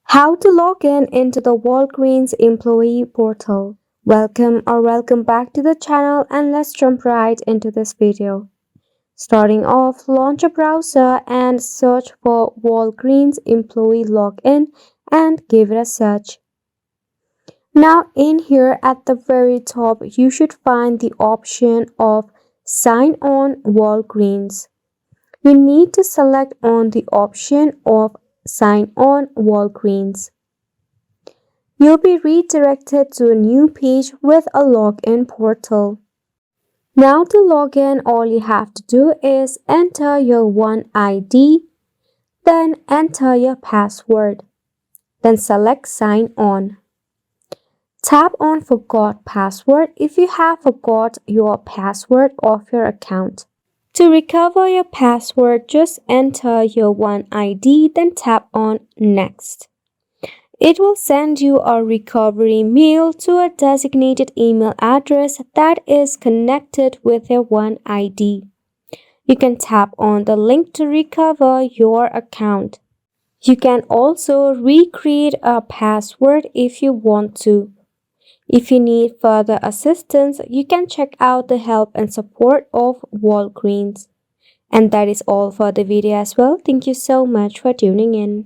How to log in into the Walgreens Employee Portal. Welcome back to the channel, and let's jump right into this video. Starting off, launch a browser and search for Walgreens Employee Login and give it a search. Now in here at the very top, you should find the option of Sign on Walgreens. You need to select on the option of Sign on Walgreens. You'll be redirected to a new page with a login portal. Now to log in, all you have to do is enter your ID, then enter your password, then select Sign On. Tap on Forgot Password if you have forgot your password of your account. To recover your password, just enter your ID, then tap on Next. It will send you a recovery mail to a designated email address that is connected with your ID. You can tap on the link to recover your account. You can also recreate a password if you want to. If you need further assistance, you can check out the help and support of Walgreens. And that is all for the video as well. Thank you so much for tuning in.